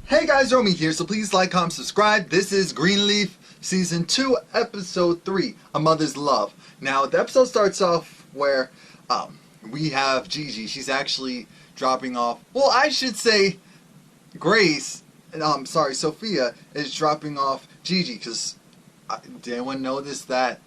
Hey guys, Romie here, so please like, comment, subscribe. This is Greenleaf, Season 2, Episode 3, A Mother's Love. Now, the episode starts off where we have Gigi. She's actually dropping off, well, I should say Grace, Sophia is dropping off Gigi, because did anyone notice that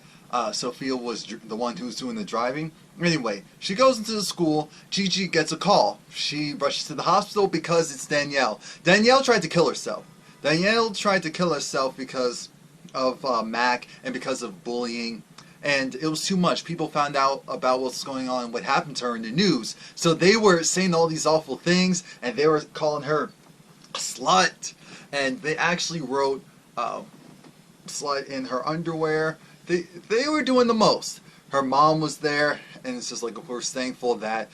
Sophia was the one who was doing the driving? Anyway, she goes into the school. Gigi gets a call. She rushes to the hospital because it's Danielle. Danielle tried to kill herself. Danielle tried to kill herself because of Mac and because of bullying. And it was too much. People found out about what's going on and what happened to her in the news. So they were saying all these awful things, and they were calling her a slut. And they actually wrote slut in her underwear. They were doing the most. Her mom was there, and it's just like we're thankful that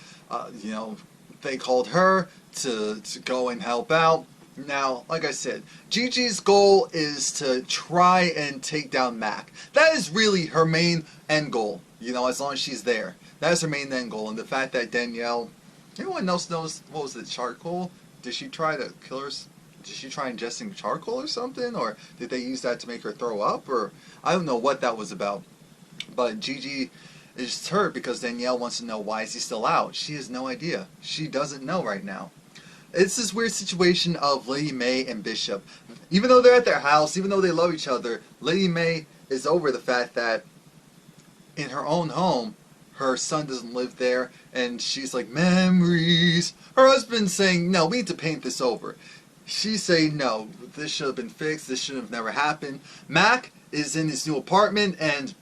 they called her to go and help out. Now, like I said, Gigi's goal is to try and take down Mac. That is really her main end goal. As long as she's there, that is her main end goal. And the fact that Danielle, anyone else knows what was it? Charcoal? Did she try to kill her? Did she try ingesting charcoal or something, or did they use that to make her throw up? Or I don't know what that was about. But Gigi is hurt because Danielle wants to know why is he still out. She has no idea. She doesn't know right now. It's this weird situation of Lady May and Bishop. Even though they're at their house, even though they love each other, Lady May is over the fact that in her own home, her son doesn't live there, and she's like, memories. Her husband's saying, no, we need to paint this over. She's saying, no, this should have been fixed, this should have never happened. Mac is in his new apartment, and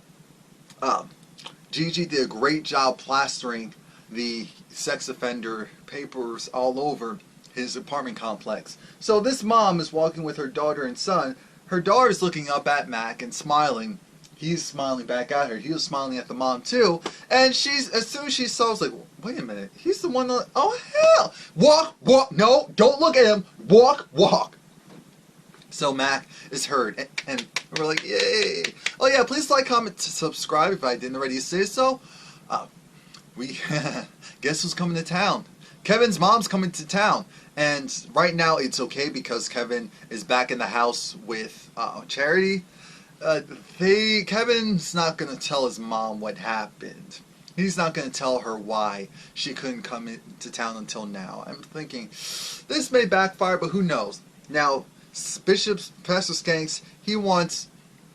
Gigi did a great job plastering the sex offender papers all over his apartment complex. So this mom is walking with her daughter and son. Her daughter's looking up at Mac and smiling. He's smiling back at her. He was smiling at the mom too. And as soon as she saw, I was like, wait a minute. He's the one that, oh hell! Walk, no, don't look at him. Walk. So Mac is heard, and we're like, yay! Oh yeah, please like, comment, subscribe if I didn't already say so. We guess who's coming to town? Kevin's mom's coming to town, and right now it's okay because Kevin is back in the house with Charity. Kevin's not gonna tell his mom what happened. He's not going to tell her why she couldn't come into town until now. I'm thinking this may backfire, but who knows? Now, Pastor Skanks, he wants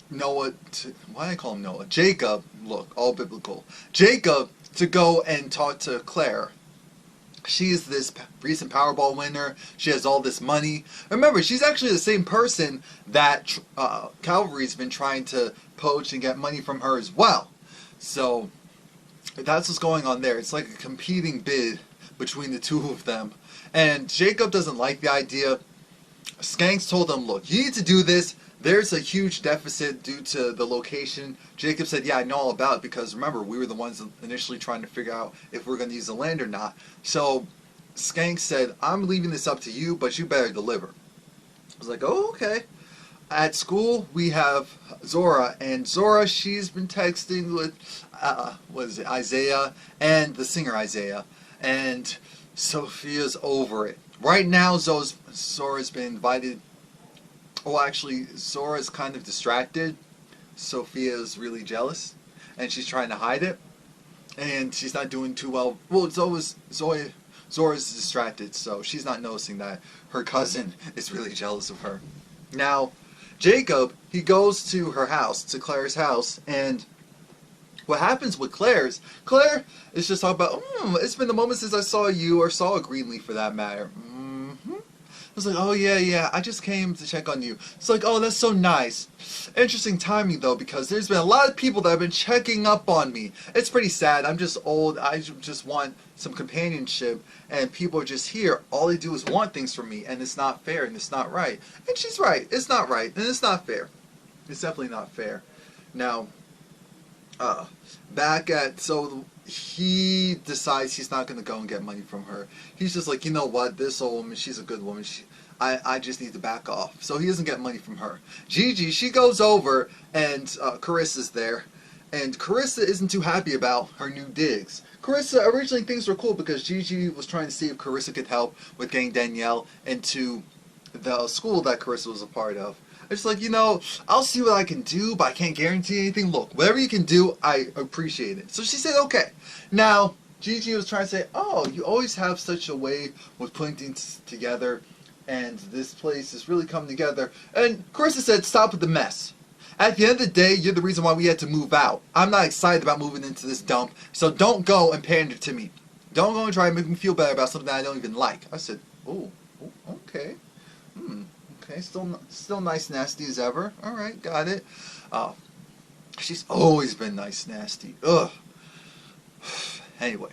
Noah to, why do I call him Noah? Jacob, look, all biblical. Jacob to go and talk to Claire. She is this recent Powerball winner. She has all this money. Remember, she's actually the same person that Calvary's been trying to poach and get money from her as well. So that's what's going on there. It's like a competing bid between the two of them. And Jacob doesn't like the idea. Skanks told him, look, you need to do this. There's a huge deficit due to the location. Jacob said, yeah, I know all about it because remember, we were the ones initially trying to figure out if we're going to use the land or not. So Skanks said, I'm leaving this up to you, but you better deliver. I was like, oh, okay. At school, we have Zora, and Zora, she's been texting with, Isaiah, and the singer Isaiah, and Sophia's over it. Right now, Zora's been invited. Well, actually, Zora's kind of distracted. Sophia's really jealous, and she's trying to hide it, and she's not doing too well. Well, Zora's distracted, so she's not noticing that her cousin is really jealous of her. Now, Jacob, he goes to her house, to Claire's house, and what happens with Claire is just talking about, it's been a moment since I saw you, or saw a Greenleaf for that matter. I was like, oh yeah, I just came to check on you. It's like, oh, that's so nice. Interesting timing though, because there's been a lot of people that have been checking up on me. It's pretty sad. I'm just old. I just want some companionship, and people are just here. All they do is want things from me, and it's not fair, and it's not right. And she's right. It's not right, and it's not fair. It's definitely not fair. Now, so he decides he's not going to go and get money from her. He's just like, you know what, this old woman, she's a good woman. I just need to back off. So he doesn't get money from her. Gigi, she goes over, and Carissa's there. And Carissa isn't too happy about her new digs. Carissa, originally things were cool because Gigi was trying to see if Carissa could help with getting Danielle into the school that Carissa was a part of. It's like, I'll see what I can do, but I can't guarantee anything. Look, whatever you can do, I appreciate it. So she said, okay. Now, Gigi was trying to say, oh, you always have such a way with putting things together, and this place is really coming together. And Carissa said, stop with the mess. At the end of the day, you're the reason why we had to move out. I'm not excited about moving into this dump, so don't go and pander to me. Don't go and try and make me feel better about something that I don't even like. I said, oh, okay. Okay, still nice nasty as ever. Alright, got it. She's always been nice nasty. Ugh. Anyway,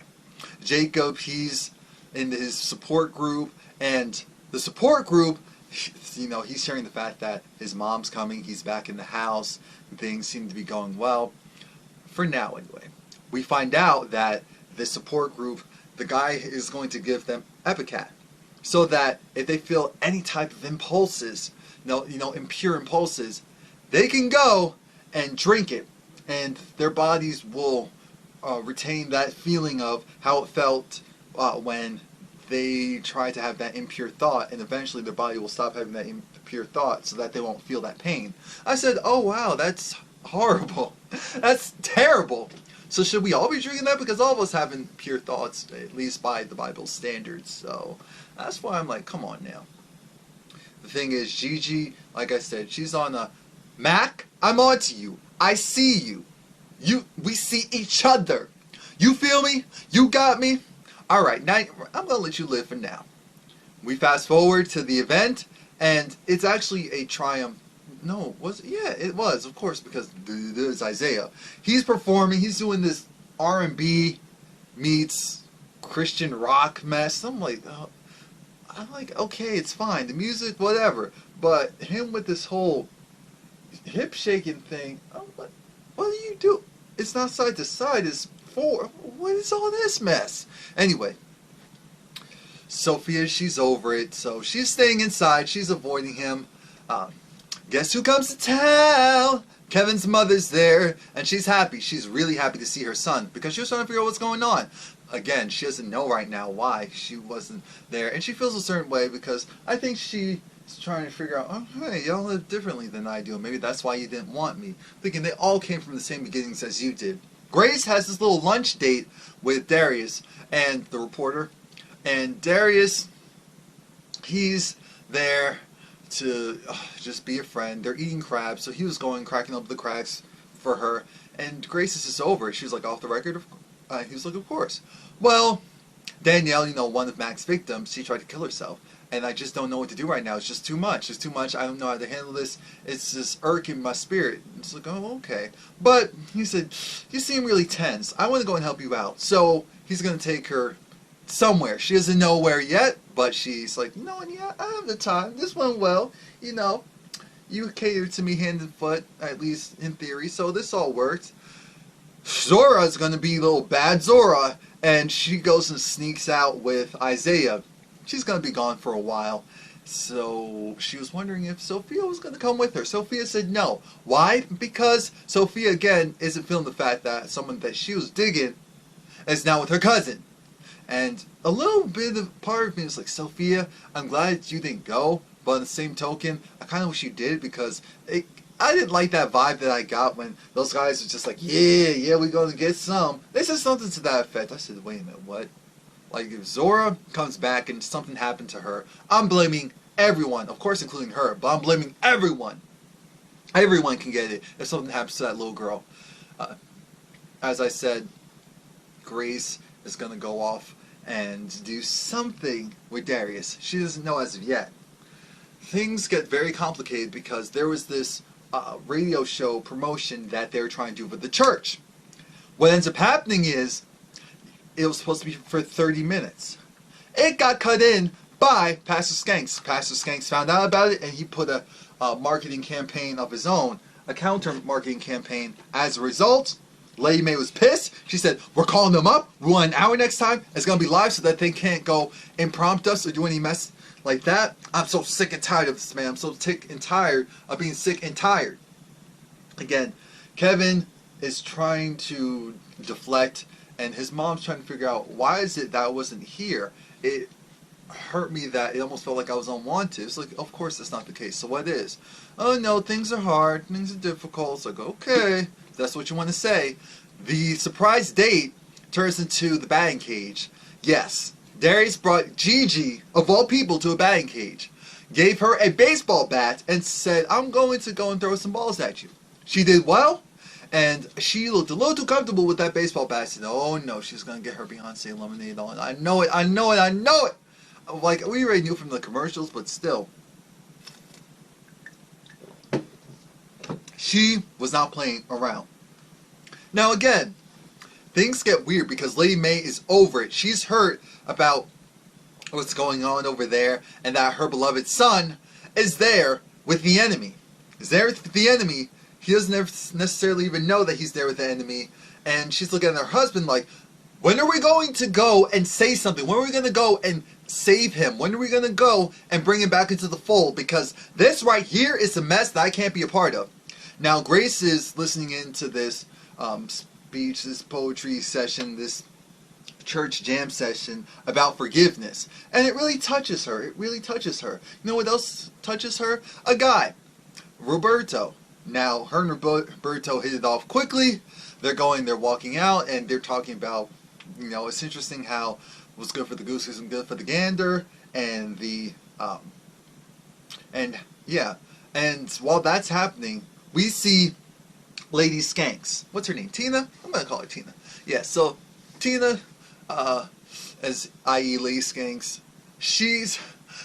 Jacob, he's in his support group, and the support group, he's sharing the fact that his mom's coming, he's back in the house, and things seem to be going well. For now, anyway. We find out that the support group, the guy is going to give them Epicat, so that if they feel any type of impulses, impure impulses, they can go and drink it, and their bodies will retain that feeling of how it felt when they try to have that impure thought, and eventually their body will stop having that impure thought so that they won't feel that pain. I said, oh wow, that's horrible. That's terrible. So should we all be drinking that? Because all of us have impure thoughts, at least by the Bible's standards. So that's why I'm like, come on now. The thing is, Gigi, like I said, she's on a Mac. I'm on to you. I see you. We see each other. You feel me? You got me? Alright, now I'm going to let you live for now. We fast forward to the event, and it's actually a triumph. No, was it? Yeah, it was, of course, because there's Isaiah. He's performing, he's doing this R&B meets Christian rock mess. I'm like, okay, it's fine. The music, whatever. But him with this whole hip shaking thing, what do you do? It's not side to side, it's four. What is all this mess? Anyway, Sophia, she's over it, so she's staying inside. She's avoiding him. Guess who comes to town? Kevin's mother's there, and she's happy. She's really happy to see her son, because she was trying to figure out what's going on. Again, she doesn't know right now why she wasn't there, and she feels a certain way because I think she's trying to figure out, oh, hey, y'all live differently than I do. Maybe that's why you didn't want me. Thinking they all came from the same beginnings as you did. Grace has this little lunch date with Darius and the reporter, and Darius, he's there to just be a friend. They're eating crabs, so he was cracking up the cracks for her, and Grace is just over it. She was like, off the record? He was like, of course. Well, Danielle, one of Mac's victims, she tried to kill herself, and I just don't know what to do right now. It's just too much. It's too much. I don't know how to handle this. It's just irking my spirit. It's like, oh, okay. But he said, you seem really tense. I want to go and help you out. So he's going to take her somewhere. She doesn't know where yet, but she's like, yeah, I have the time. This went well. You catered to me hand and foot, at least in theory, so this all worked. Zora's going to be little bad Zora, and she goes and sneaks out with Isaiah. She's going to be gone for a while. So she was wondering if Sophia was going to come with her. Sophia said no. Why? Because Sophia, again, isn't feeling the fact that someone that she was digging is now with her cousin. And a little bit of part of me was like, Sophia, I'm glad you didn't go, but on the same token, I kind of wish you did, because I didn't like that vibe that I got when those guys were just like, yeah, we're going to get some. They said something to that effect. I said, wait a minute, what? Like, if Zora comes back and something happened to her, I'm blaming everyone, of course including her, but I'm blaming everyone. Everyone can get it if something happens to that little girl. As I said, Grace is going to go off and do something with Darius. She doesn't know as of yet. Things get very complicated because there was this radio show promotion that they were trying to do with the church. What ends up happening is it was supposed to be for 30 minutes. It got cut in by Pastor Skanks. Pastor Skanks found out about it, and he put a marketing campaign of his own, a counter marketing campaign. As a result, Lady Mae was pissed. She said, we're calling them up. We want an hour next time. It's going to be live so that they can't go and prompt us or do any mess like that. I'm so sick and tired of this, man. I'm so sick and tired of being sick and tired. Again, Kevin is trying to deflect, and his mom's trying to figure out, why is it that I wasn't here? hurt me that it almost felt like I was unwanted. It's like, of course that's not the case. So what is? Oh no, things are hard, things are difficult. It's like, okay, if that's what you want to say. The surprise date turns into the batting cage. Yes, Darius brought Gigi, of all people, to a batting cage. Gave her a baseball bat and said, I'm going to go and throw some balls at you. She did well, and she looked a little too comfortable with that baseball bat. She said, oh no, she's going to get her Beyonce lemonade on. I know it, I know it, I know it. Like, we already knew from the commercials, but still. She was not playing around. Now again, things get weird because Lady May is over it. She's hurt about what's going on over there, and that her beloved son is there with the enemy. Is there with the enemy. He doesn't necessarily even know that he's there with the enemy, and she's looking at her husband like, when are we going to go and say something? When are we going to go and save him? When are we going to go and bring him back into the fold? Because this right here is a mess that I can't be a part of. Now Grace is listening into this speech, this poetry session, this church jam session about forgiveness, and it really touches her. It really touches her. You know what else touches her? A guy, Roberto. Now her and Roberto hit it off quickly. They're walking out, and they're talking about, you know, it's interesting how what's good for the goose isn't good for the gander, and and while that's happening, we see Lady Skanks. What's her name? Tina? I'm gonna call her Tina. Yeah, so Tina, as i.e. Lady Skanks, she's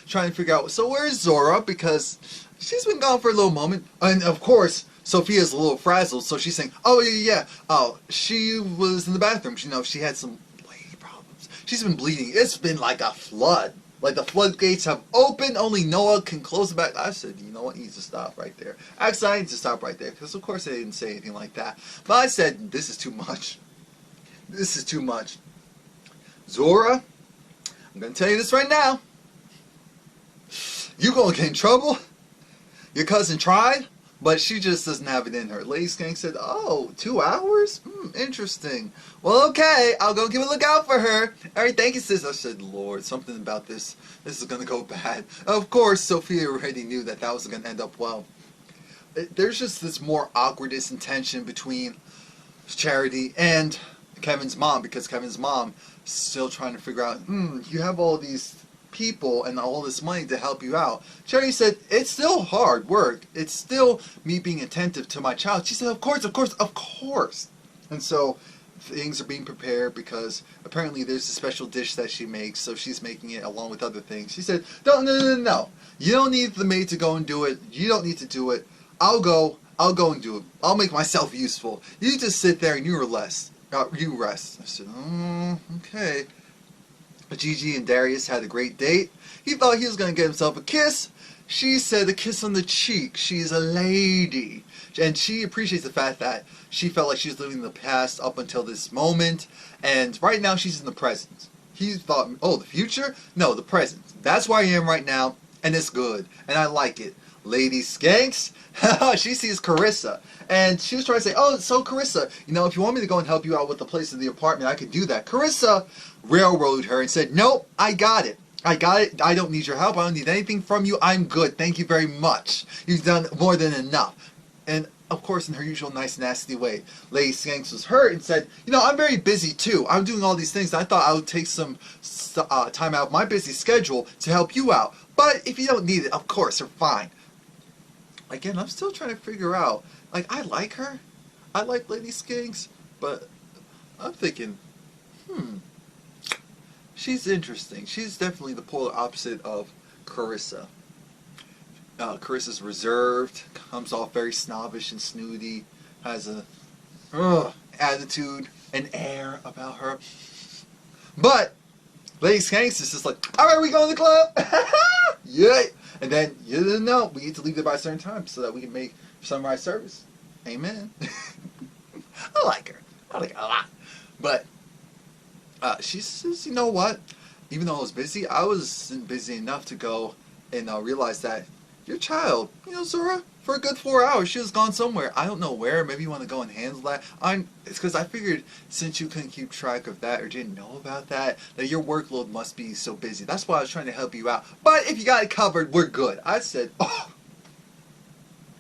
trying to figure out, so where's Zora? Because she's been gone for a little moment. And of course, Sophia's a little frazzled, so she's saying, oh yeah, oh, she was in the bathroom. You know, she had some bleeding problems. She's been bleeding. It's been like a flood. Like the floodgates have opened, only Noah can close it back. I said, you know what, he needs to stop right there. Actually, I need to stop right there, because of course they didn't say anything like that. But I said, this is too much. This is too much. Zora, I'm going to tell you this right now. You going to get in trouble. Your cousin tried, but she just doesn't have it in her. Lady Skank said, oh, 2 hours? Interesting. Well, okay, I'll go give a look out for her. Alright, thank you, sis. I said, Lord, something about this is going to go bad. Of course, Sophia already knew that that was going to end up well. There's just this more awkwardness and tension between Charity and Kevin's mom, because Kevin's mom is still trying to figure out, you have all these people and all this money to help you out. Charity said, it's still hard work. It's still me being attentive to my child. She said, of course, of course, of course. And so things are being prepared because apparently there's a special dish that she makes, so she's making it along with other things. She said, no. You don't need the maid to go and do it. You don't need to do it. I'll go and do it. I'll make myself useful. You just sit there and you rest. I said, okay. Gigi and Darius had a great date. He thought he was going to get himself a kiss. She said a kiss on the cheek. She's a lady. And she appreciates the fact that she felt like she was living in the past up until this moment. And right now she's in the present. He thought, oh, the future? No, the present. That's where I am right now. And it's good. And I like it. Lady Skanks, she sees Carissa. And she was trying to say, oh, so Carissa, you know, if you want me to go and help you out with the place of the apartment, I could do that. Carissa railroaded her and said, nope, I got it. I don't need your help. I don't need anything from you. I'm good. Thank you very much. You've done more than enough. And, of course, in her usual nice, nasty way, Lady Skanks was hurt and said, you know, I'm very busy, too. I'm doing all these things. I thought I would take some time out of my busy schedule to help you out. But if you don't need it, of course, you're fine. Again, I'm still trying to figure out, like, I like her. I like Lady Skanks. But I'm thinking, she's interesting. She's definitely the polar opposite of Carissa. Carissa's reserved, comes off very snobbish and snooty, has a attitude, an air about her. But Lady Skanks is just like, alright, we go to the club? Yeah. And then, you didn't know, we need to leave there by a certain time so that we can make sunrise service. Amen. I like her. I like her a lot. But she says, you know what? Even though I was busy, I wasn't busy enough to go and realize that your child, you know, Zora, for a good 4 hours, she was gone somewhere. I don't know where. Maybe you want to go and handle that. It's because I figured since you couldn't keep track of that or didn't know about that your workload must be so busy. That's why I was trying to help you out. But if you got it covered, we're good. I said, oh,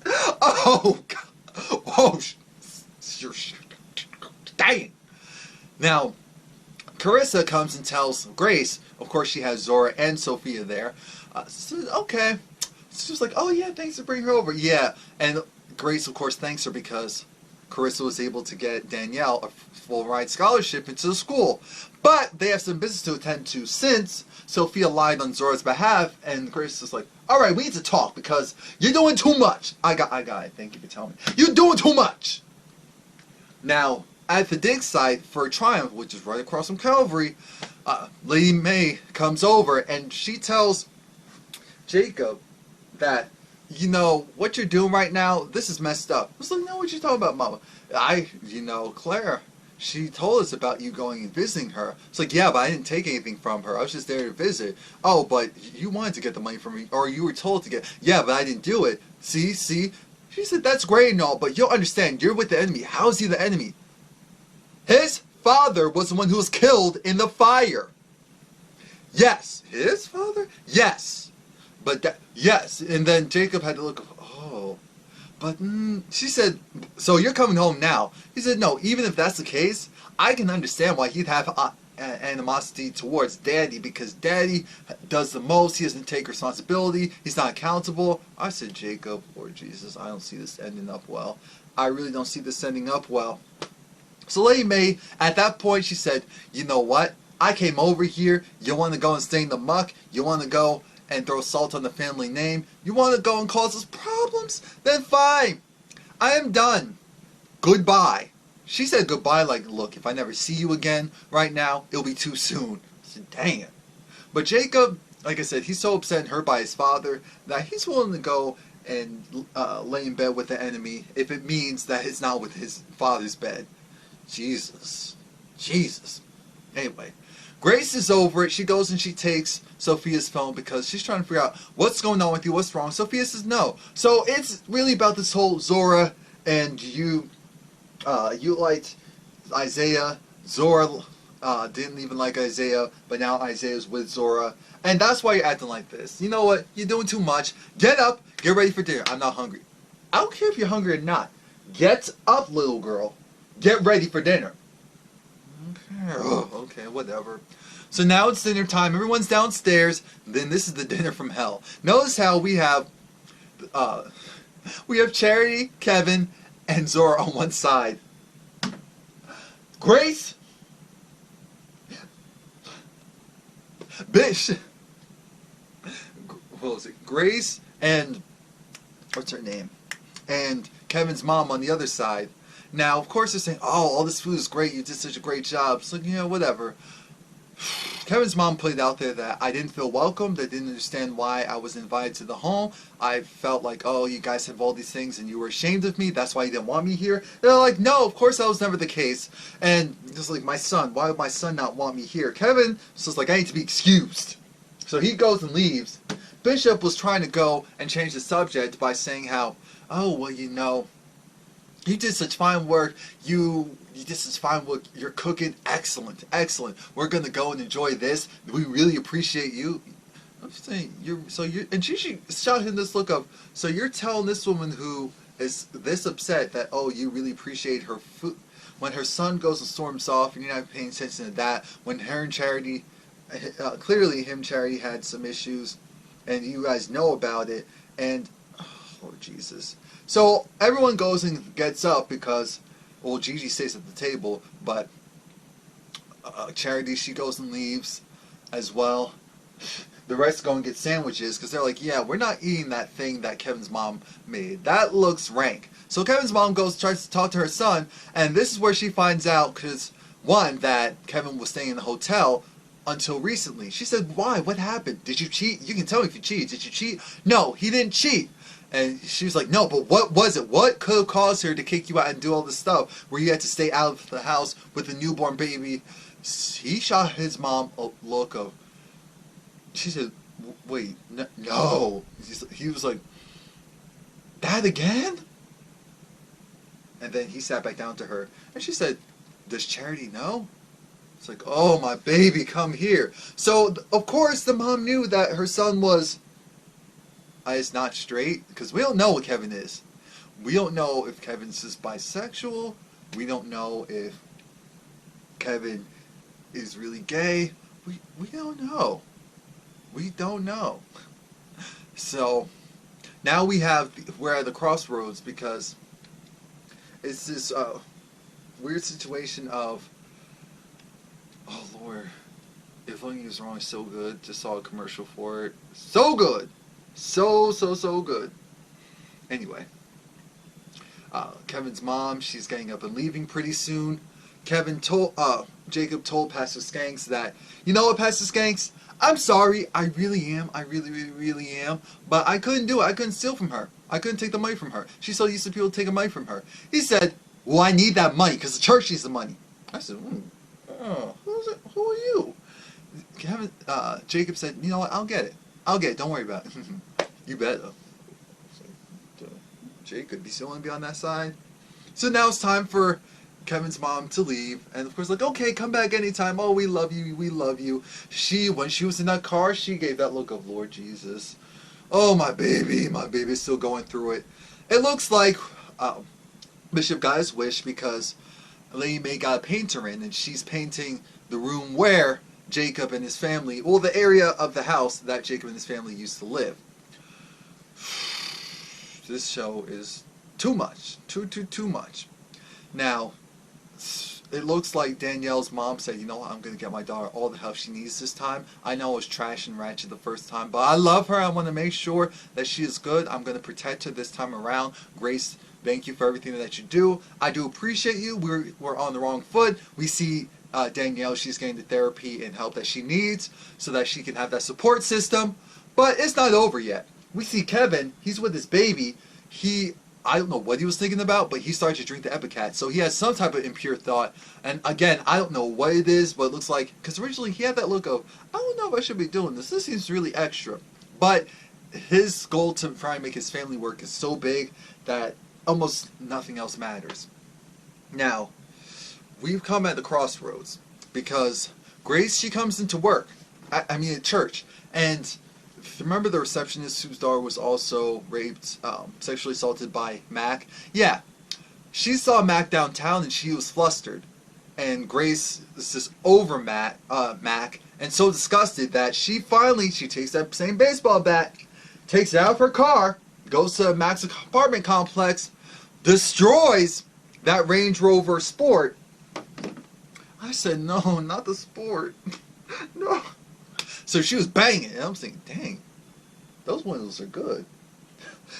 oh, God. Oh, dang. Now, Carissa comes and tells Grace, of course she has Zora and Sophia there, so, okay. She was like, oh yeah, thanks for bringing her over. Yeah, and Grace, of course, thanks her because Carissa was able to get Danielle a full-ride scholarship into the school. But they have some business to attend to since Sophia lied on Zora's behalf, and Grace is like, all right, we need to talk because you're doing too much. I got it. Thank you for telling me. You're doing too much. Now, at the dig site for Triumph, which is right across from Calvary, Lady May comes over and she tells Jacob that, you know, what you're doing right now, this is messed up. I was like, no, what you talking about, Mama? Claire, she told us about you going and visiting her. It's like, yeah, but I didn't take anything from her. I was just there to visit. Oh, but you wanted to get the money from me, or you were told to get. Yeah, but I didn't do it. See? She said, that's great and all, but you'll understand, you're with the enemy. How is he the enemy? His father was the one who was killed in the fire. Yes. His father? Yes. But yes. And then Jacob had to look, oh. But she said, so you're coming home now. He said, no, even if that's the case, I can understand why he'd have animosity towards Daddy, because Daddy does the most. He doesn't take responsibility. He's not accountable. I said, Jacob, Lord Jesus, I don't see this ending up well. I really don't see this ending up well. So Lady May, at that point, she said, you know what? I came over here. You want to go and stay in the muck? You want to go and throw salt on the family name? You want to go and cause us problems? Then fine. I am done. Goodbye. She said goodbye like, look, if I never see you again right now, it'll be too soon. I said, dang it. But Jacob, like I said, he's so upset and hurt by his father that he's willing to go and lay in bed with the enemy if it means that it's not with his father's bed. Jesus. Anyway, Grace is over it. She goes and she takes Sophia's phone because she's trying to figure out what's going on with you, what's wrong. Sophia says no. So it's really about this whole Zora and you liked Isaiah. Zora didn't even like Isaiah, but now Isaiah's with Zora. And that's why you're acting like this. You know what? You're doing too much. Get up. Get ready for dinner. I'm not hungry. I don't care if you're hungry or not. Get up, little girl. Get ready for dinner. Okay, whatever. So now it's dinner time. Everyone's downstairs. Then this is the dinner from hell. Notice how we have Charity, Kevin, and Zora on one side. Grace, bitch. What was it? Grace and what's her name? And Kevin's mom on the other side. Now, of course, they're saying, oh, all this food is great. You did such a great job. So, you know, whatever. Kevin's mom put it out there that I didn't feel welcomed. I didn't understand why I was invited to the home. I felt like, oh, you guys have all these things and you were ashamed of me. That's why you didn't want me here. They're like, no, of course that was never the case. And just like, my son, why would my son not want me here? Kevin was just like, I need to be excused. So he goes and leaves. Bishop was trying to go and change the subject by saying how, oh, well, you know, you did such fine work. You did such fine work. You're cooking excellent. We're gonna go and enjoy this. We really appreciate you. I'm saying and she shot him this look of, so you're telling this woman who is this upset that, oh, you really appreciate her food when her son goes and storms off and you're not paying attention to that, when her and Charity clearly him and Charity had some issues and you guys know about it, and oh Lord Jesus. So everyone goes and gets up because, well, Gigi stays at the table, but Charity, she goes and leaves as well. The rest go and get sandwiches because they're like, yeah, we're not eating that thing that Kevin's mom made. That looks rank. So Kevin's mom tries to talk to her son, and this is where she finds out, because, one, that Kevin was staying in the hotel until recently. She said, why? What happened? Did you cheat? You can tell me if you cheated. Did you cheat? No, he didn't cheat. And she was like, no, but what was it? What could have caused her to kick you out and do all this stuff where you had to stay out of the house with a newborn baby? He shot his mom a look of, she said, wait, no. He was like, That again? And then he sat back down to her, and she said, does Charity know? It's like, oh, my baby, come here. So, of course, the mom knew that her son was is not straight, because we don't know what Kevin is. We don't know if Kevin's just bisexual. We don't know if Kevin is really gay. We don't know. We don't know. So, now we're at the crossroads, because it's this weird situation of, oh Lord, If Only He Was Wrong is so good. Just saw a commercial for it. So good! So good. Anyway, Kevin's mom, she's getting up and leaving pretty soon. Jacob told Pastor Skanks that, you know what, Pastor Skanks? I'm sorry, I really am. I really am. But I couldn't do it. I couldn't steal from her. I couldn't take the money from her. She's so used to people taking money from her. He said, well, I need that money because the church needs the money. I said, who are you? Jacob said, you know what, I'll get it. Don't worry about it. You better. Jacob, you still want to be on that side? So now it's time for Kevin's mom to leave, and of course, like, okay, come back anytime. Oh, we love you, we love you. When she was in that car, she gave that look of, Lord Jesus, oh, my baby's still going through it. It looks like Bishop got his wish, because Lady Mae got a painter in, and she's painting the room where Jacob and his family, well, the area of the house that Jacob and his family used to live. This show is too much. Too much. Now, it looks like Danielle's mom said, you know what, I'm going to get my daughter all the help she needs this time. I know it was trash and ratchet the first time, but I love her. I want to make sure that she is good. I'm going to protect her this time around. Grace, thank you for everything that you do. I do appreciate you. We're on the wrong foot. We see Danielle, she's getting the therapy and help that she needs so that she can have that support system. But it's not over yet. We see Kevin, he's with his baby. I don't know what he was thinking about, but he started to drink the Epicat. So he has some type of impure thought. And again, I don't know what it is, but it looks like, because originally he had that look of, I don't know if I should be doing this. This seems really extra. But his goal to try and make his family work is so big that almost nothing else matters. Now, we've come at the crossroads, because Grace, she comes into work, at church, and remember the receptionist whose daughter was also raped, sexually assaulted by Mac? Yeah. She saw Mac downtown and she was flustered. And Grace is just over Mac, and so disgusted that she takes that same baseball bat, takes it out of her car, goes to Mac's apartment complex, destroys that Range Rover Sport. I said, no, not the Sport. No. So she was banging, and I'm thinking, dang, those windows are good.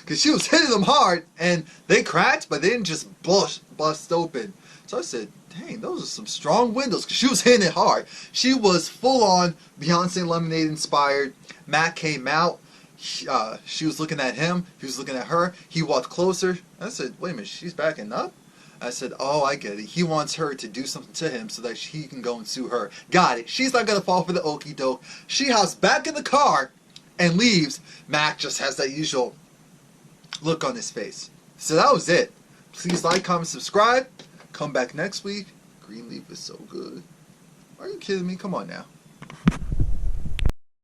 Because she was hitting them hard, and they cracked, but they didn't just bust open. So I said, dang, those are some strong windows, because she was hitting it hard. She was full-on Beyonce Lemonade inspired. Matt came out. She was looking at him. He was looking at her. He walked closer. I said, wait a minute, she's backing up? I said, oh, I get it. He wants her to do something to him so that he can go and sue her. Got it. She's not going to fall for the okie doke. She hops back in the car and leaves. Mac just has that usual look on his face. So that was it. Please like, comment, subscribe. Come back next week. Greenleaf is so good. Are you kidding me? Come on now.